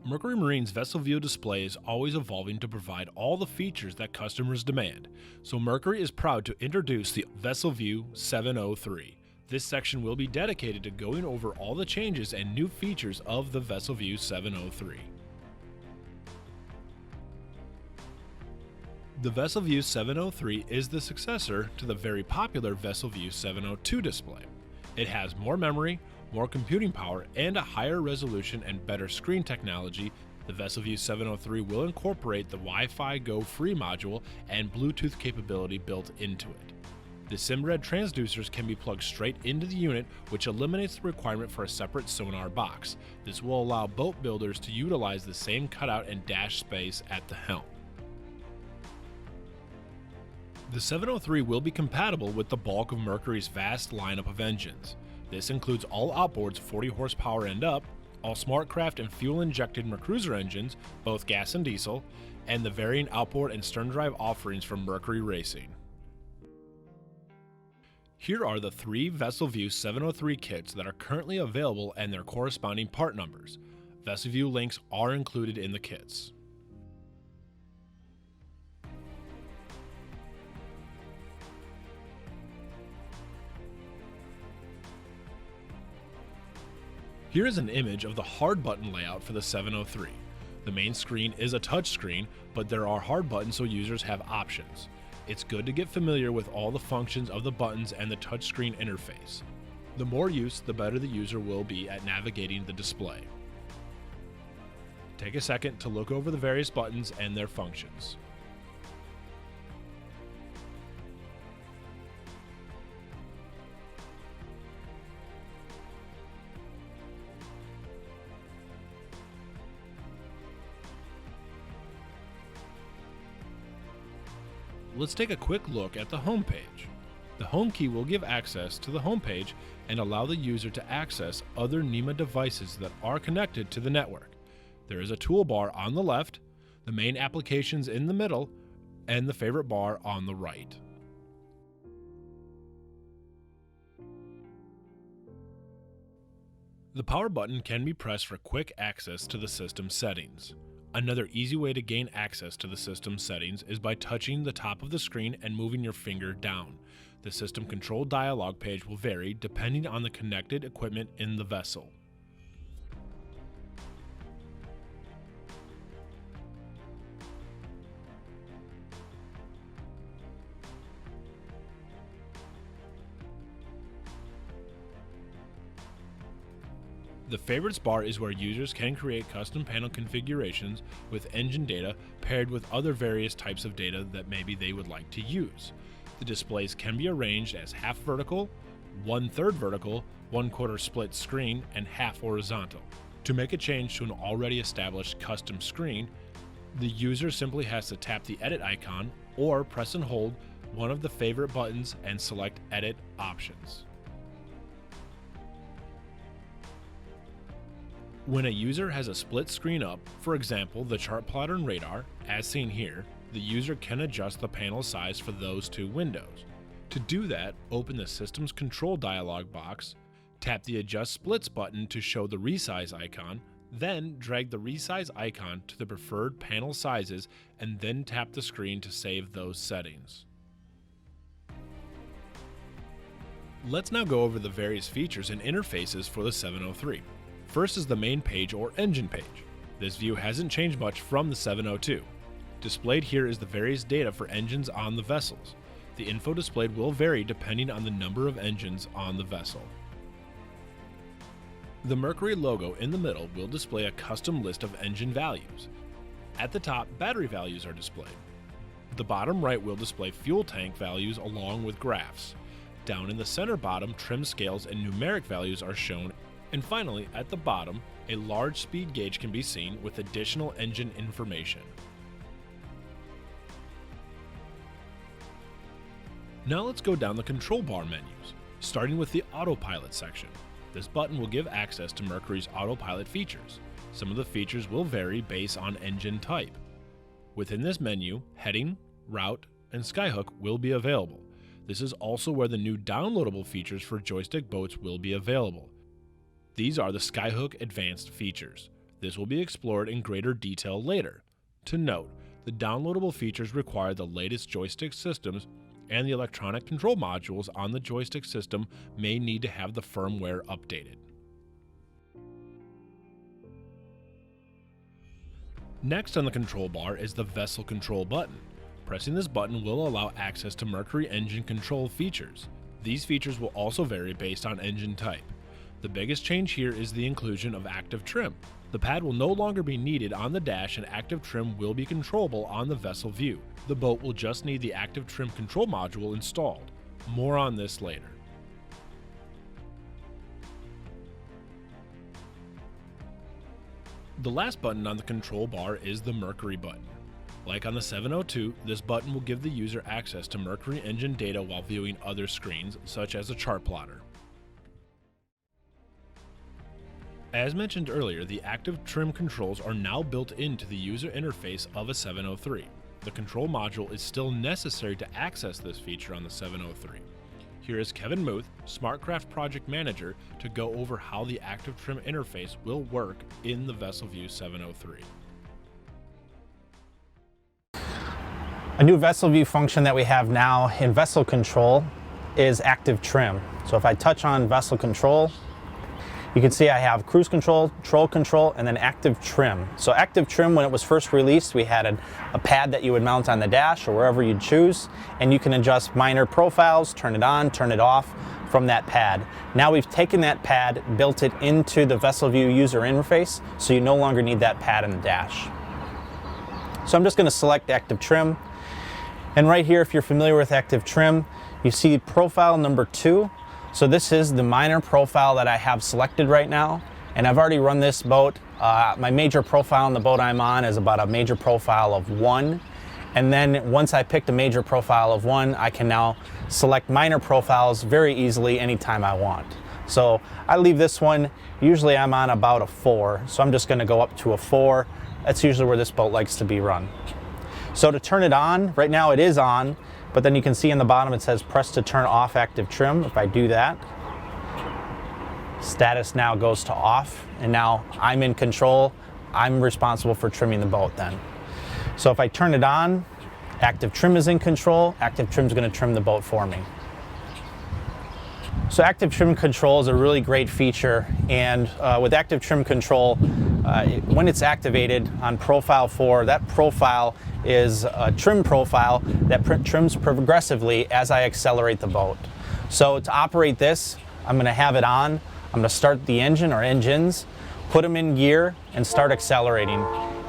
Mercury Marine's VesselView display is always evolving to provide all the features that customers demand, so Mercury is proud to introduce the VesselView 703. This section will be dedicated to going over all the changes and new features of the VesselView 703. The VesselView 703 is the successor to the very popular VesselView 702 display. It has more memory, more computing power, and a higher resolution and better screen technology. The VesselView 703 will incorporate the Wi-Fi Go free module and Bluetooth capability built into it. The SIMRED transducers can be plugged straight into the unit, which eliminates the requirement for a separate sonar box. This will allow boat builders to utilize the same cutout and dash space at the helm. The 703 will be compatible with the bulk of Mercury's vast lineup of engines. This includes all outboards 40 horsepower and up, all SmartCraft and fuel-injected Mercruiser engines, both gas and diesel, and the varying outboard and stern drive offerings from Mercury Racing. Here are the 3 VesselView 703 kits that are currently available and their corresponding part numbers. VesselView links are included in the kits. Here is an image of the hard button layout for the 703. The main screen is a touch screen, but there are hard buttons so users have options. It's good to get familiar with all the functions of the buttons and the touchscreen interface. The more use, the better the user will be at navigating the display. Take a second to look over the various buttons and their functions. Let's take a quick look at the home page. The home key will give access to the home page and allow the user to access other NEMA devices that are connected to the network. There is a toolbar on the left, the main applications in the middle, and the favorite bar on the right. The power button can be pressed for quick access to the system settings. Another easy way to gain access to the system settings is by touching the top of the screen and moving your finger down. The system control dialog page will vary depending on the connected equipment in the vessel. The favorites bar is where users can create custom panel configurations with engine data paired with other various types of data that maybe they would like to use. The displays can be arranged as half vertical, 1/3 vertical, 1/4 split screen, and half horizontal. To make a change to an already established custom screen, the user simply has to tap the edit icon or press and hold one of the favorite buttons and select edit options. When a user has a split screen up, for example the chart plotter and radar, as seen here, the user can adjust the panel size for those 2 windows. To do that, open the Systems Control dialog box, tap the Adjust Splits button to show the resize icon, then drag the resize icon to the preferred panel sizes and then tap the screen to save those settings. Let's now go over the various features and interfaces for the 703. First is the main page or engine page. This view hasn't changed much from the 702. Displayed here is the various data for engines on the vessels. The info displayed will vary depending on the number of engines on the vessel. The Mercury logo in the middle will display a custom list of engine values. At the top, battery values are displayed. The bottom right will display fuel tank values along with graphs. Down in the center bottom, trim scales and numeric values are shown. And finally, at the bottom, a large speed gauge can be seen with additional engine information. Now let's go down the control bar menus, starting with the autopilot section. This button will give access to Mercury's autopilot features. Some of the features will vary based on engine type. Within this menu, heading, route, and skyhook will be available. This is also where the new downloadable features for Joystick boats will be available. These are the Skyhook Advanced features. This will be explored in greater detail later. To note, the downloadable features require the latest joystick systems, and the electronic control modules on the joystick system may need to have the firmware updated. Next on the control bar is the Vessel Control button. Pressing this button will allow access to Mercury engine control features. These features will also vary based on engine type. The biggest change here is the inclusion of active trim. The pad will no longer be needed on the dash, and active trim will be controllable on the VesselView. The boat will just need the active trim control module installed. More on this later. The last button on the control bar is the Mercury button. Like on the 702, this button will give the user access to Mercury engine data while viewing other screens, such as a chart plotter. As mentioned earlier, the active trim controls are now built into the user interface of a 703. The control module is still necessary to access this feature on the 703. Here is Kevin Muth, SmartCraft Project Manager, to go over how the active trim interface will work in the VesselView 703. A new VesselView function that we have now in Vessel Control is active trim. So if I touch on Vessel Control, you can see I have cruise control, troll control, and then active trim. So active trim, when it was first released, we had a pad that you would mount on the dash or wherever you'd choose, and you can adjust minor profiles, turn it on, turn it off from that pad. Now we've taken that pad, built it into the VesselView user interface, so you no longer need that pad on the dash. So I'm just going to select active trim, and right here, if you're familiar with active trim, you see profile number 2. So this is the minor profile that I have selected right now, and I've already run this boat. My major profile on the boat I'm on is about a major profile of 1, and then once I picked a major profile of 1, I can now select minor profiles very easily anytime I want. So I leave this one, usually I'm on about a 4, so I'm just going to go up to a 4. That's usually where this boat likes to be run. So to turn it on, right now it is on, but then you can see in the bottom it says press to turn off active trim. If I do that, status now goes to off, and now I'm in control. I'm responsible for trimming the boat then. So if I turn it on, active trim is in control. Active trim is going to trim the boat for me. So active trim control is a really great feature, and with active trim control, when it's activated on profile 4, that profile is a trim profile that trims progressively as I accelerate the boat. So to operate this, I'm going to have it on. I'm going to start the engine or engines, put them in gear, and start accelerating.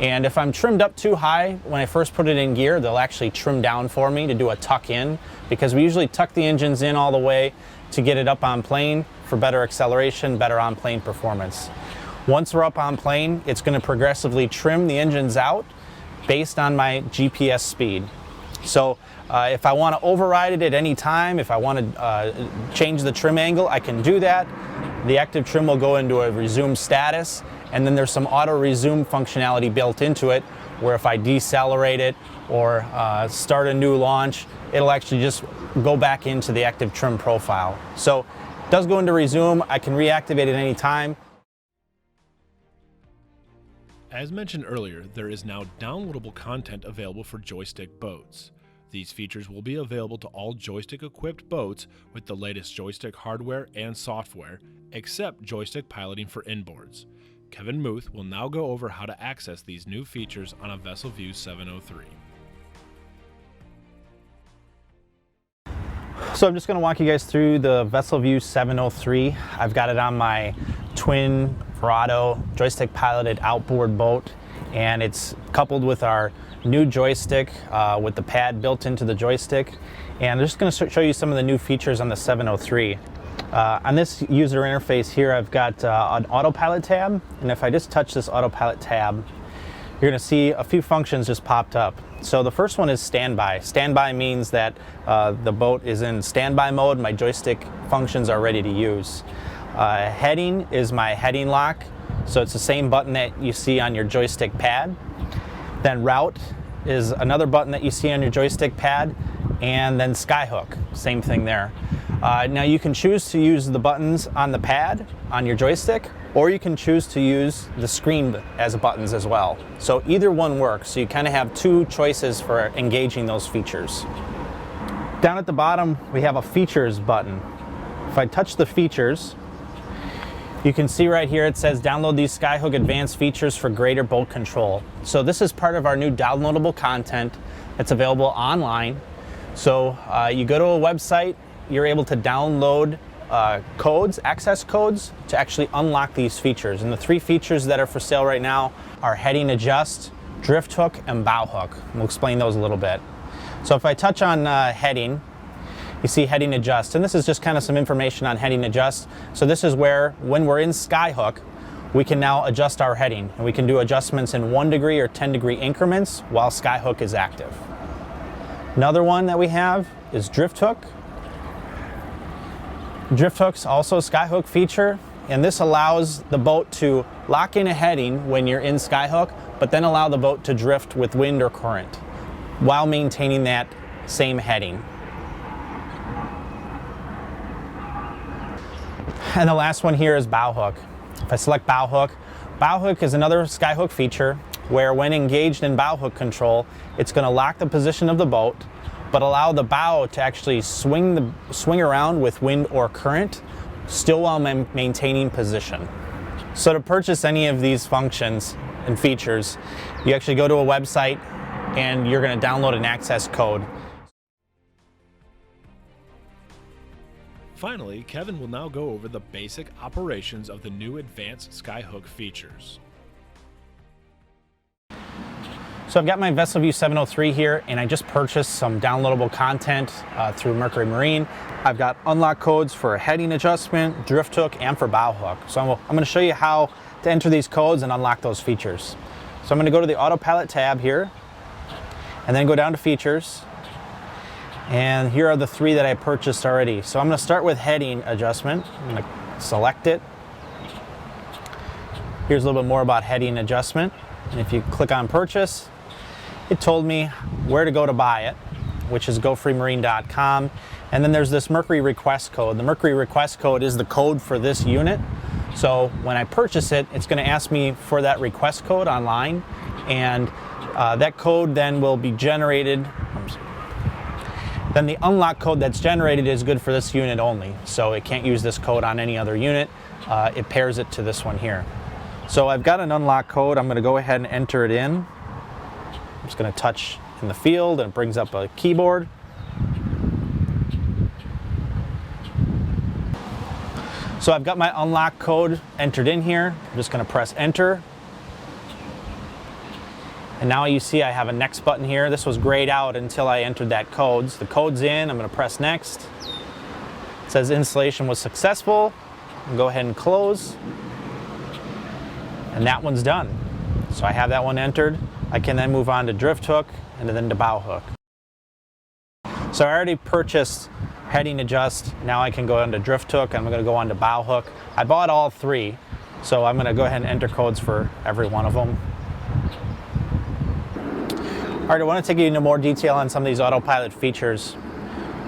And if I'm trimmed up too high, when I first put it in gear, they'll actually trim down for me to do a tuck in, because we usually tuck the engines in all the way to get it up on plane for better acceleration, better on plane performance. Once we're up on plane, it's going to progressively trim the engines out based on my GPS speed. So if I want to override it at any time, if I want to change the trim angle, I can do that. The active trim will go into a resume status, and then there's some auto resume functionality built into it, where if I decelerate it or start a new launch, it'll actually just go back into the active trim profile. So it does go into resume. I can reactivate it any time. As mentioned earlier, there is now downloadable content available for Joystick boats. These features will be available to all Joystick-equipped boats with the latest Joystick hardware and software, except Joystick piloting for inboards. Kevin Muth will now go over how to access these new features on a VesselView 703. So I'm just going to walk you guys through the VesselView 703. I've got it on my twin Verado joystick piloted outboard boat, and it's coupled with our new joystick with the pad built into the joystick. And I'm just going to show you some of the new features on the 703. On this user interface here, I've got an autopilot tab, and if I just touch this autopilot tab, you're going to see a few functions just popped up. So the first one is standby. Standby means that the boat is in standby mode. My joystick functions are ready to use. Heading is my heading lock, so it's the same button that you see on your joystick pad. Then route is another button that you see on your joystick pad, and then Skyhook, same thing there. Now you can choose to use the buttons on the pad on your joystick, or you can choose to use the screen as buttons as well. So either one works, so you kind of have two choices for engaging those features. Down at the bottom we have a features button. If I touch the features, you can see right here it says download these Skyhook advanced features for greater boat control. So this is part of our new downloadable content that's available online. So you go to a website, you're able to download codes, access codes, to actually unlock these features. And the three features that are for sale right now are heading adjust, drift hook, and bow hook. We'll explain those a little bit. So if I touch on heading, you see heading adjust, and this is just kind of some information on heading adjust. So this is where, when we're in Skyhook, we can now adjust our heading, and we can do adjustments in 1 degree or 10 degree increments while Skyhook is active. Another one that we have is drift hook. Drift hook's also a Skyhook feature, and this allows the boat to lock in a heading when you're in Skyhook, but then allow the boat to drift with wind or current while maintaining that same heading. And the last one here is bow hook. If I select bow hook is another Skyhook feature where when engaged in bow hook control, it's going to lock the position of the boat, but allow the bow to actually swing around with wind or current, still while maintaining position. So to purchase any of these functions and features, you actually go to a website and you're going to download an access code. Finally, Kevin will now go over the basic operations of the new advanced Skyhook features. So I've got my VesselView 703 here, and I just purchased some downloadable content through Mercury Marine. I've got unlock codes for heading adjustment, drift hook, and for bow hook. So I'm going to show you how to enter these codes and unlock those features. So I'm going to go to the autopilot tab here, and then go down to features. And here are the three that I purchased already. So I'm going to start with heading adjustment. I'm going to select it. Here's a little bit more about heading adjustment. And if you click on purchase, it told me where to go to buy it, which is gofreemarine.com. And then there's this Mercury request code. The Mercury request code is the code for this unit. So when I purchase it, it's going to ask me for that request code online. And that code then will be generated. Then the unlock code that's generated is good for this unit only. So it can't use this code on any other unit. It pairs it to this one here. So I've got an unlock code. I'm going to go ahead and enter it in. I'm just going to touch in the field and it brings up a keyboard. So I've got my unlock code entered in here. I'm just going to press enter. And now you see I have a next button here. This was grayed out until I entered that code. So the code's in. I'm going to press next. It says installation was successful. I'll go ahead and close. And that one's done. So I have that one entered. I can then move on to drift hook and then to bow hook. So I already purchased heading adjust. Now I can go on to drift hook. I'm going to go on to bow hook. I bought all three. So I'm going to go ahead and enter codes for every one of them. All right, I want to take you into more detail on some of these autopilot features.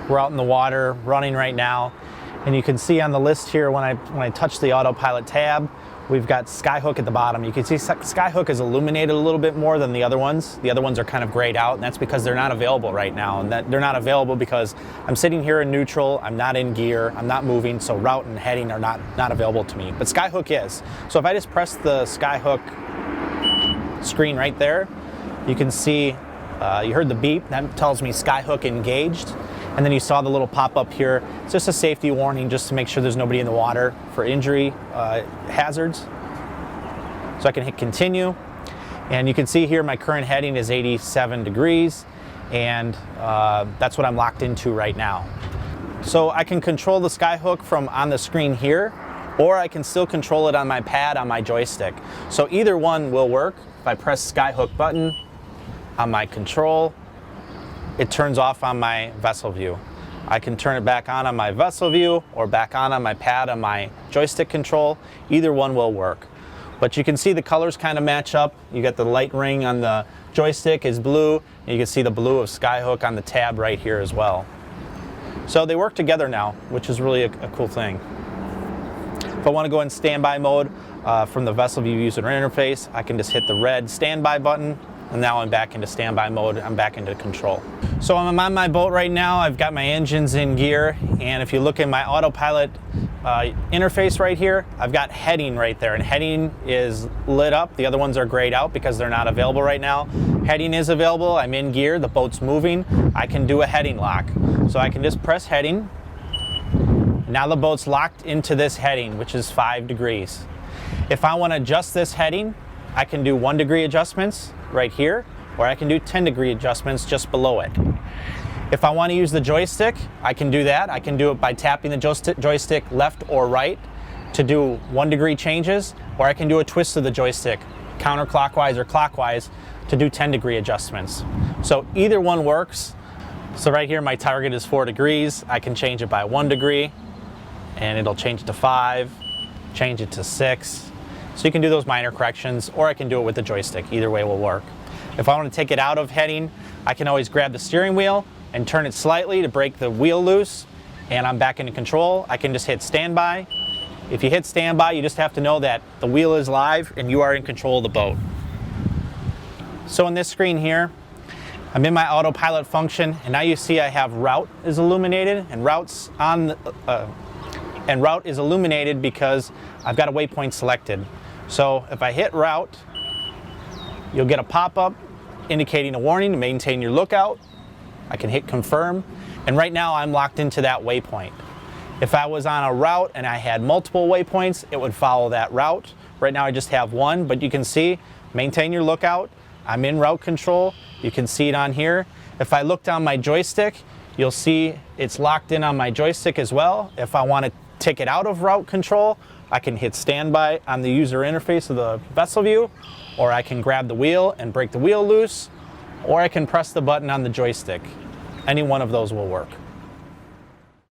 We're out in the water running right now, and you can see on the list here when I touch the autopilot tab, we've got Skyhook at the bottom. You can see Skyhook is illuminated a little bit more than the other ones. The other ones are kind of grayed out, and that's because they're not available right now. And that they're not available because I'm sitting here in neutral, I'm not in gear, I'm not moving, so route and heading are not available to me. But Skyhook is. So if I just press the Skyhook screen right there, you can see you heard the beep. That tells me Skyhook engaged. And then you saw the little pop-up here. It's just a safety warning just to make sure there's nobody in the water for injury hazards. So I can hit continue. And you can see here my current heading is 87 degrees. And that's what I'm locked into right now. So I can control the Skyhook from on the screen here, or I can still control it on my pad on my joystick. So either one will work. If I press Skyhook button on my control, it turns off on my VesselView. I can turn it back on my VesselView or back on my pad on my joystick control. Either one will work. But you can see the colors kind of match up. You got the light ring on the joystick is blue, and you can see the blue of Skyhook on the tab right here as well. So they work together now, which is really a cool thing. If I want to go in standby mode from the VesselView user interface, I can just hit the red standby button, and now I'm back into standby mode. I'm back into control. So I'm on my boat right now. I've got my engines in gear, and if you look in my autopilot interface right here, I've got heading right there, and heading is lit up. The other ones are grayed out because they're not available right now. Heading is available. I'm in gear. The boat's moving. I can do a heading lock. So I can just press heading. Now the boat's locked into this heading, which is 5 degrees. If I want to adjust this heading, I can do 1 degree adjustments right here, or I can do 10 degree adjustments just below it. If I want to use the joystick, I can do that. I can do it by tapping the joystick left or right to do 1 degree changes, or I can do a twist of the joystick, counterclockwise or clockwise, to do 10 degree adjustments. So either one works. So right here my target is 4 degrees. I can change it by 1 degree, and it'll change it to 5, change it to 6. So you can do those minor corrections, or I can do it with the joystick. Either way will work. If I want to take it out of heading, I can always grab the steering wheel and turn it slightly to break the wheel loose, and I'm back into control. I can just hit standby. If you hit standby, you just have to know that the wheel is live and you are in control of the boat. So in this screen here, I'm in my autopilot function, and now you see I have route is illuminated, and route is illuminated because I've got a waypoint selected. So if I hit route, you'll get a pop-up indicating a warning to maintain your lookout. I can hit confirm, and right now I'm locked into that waypoint. If I was on a route and I had multiple waypoints, it would follow that route. Right now I just have one, but you can see maintain your lookout. I'm in route control. You can see it on here. If I look down my joystick, you'll see it's locked in on my joystick as well. If I want to take it out of route control, I can hit standby on the user interface of the VesselView, or I can grab the wheel and break the wheel loose, or I can press the button on the joystick. Any one of those will work.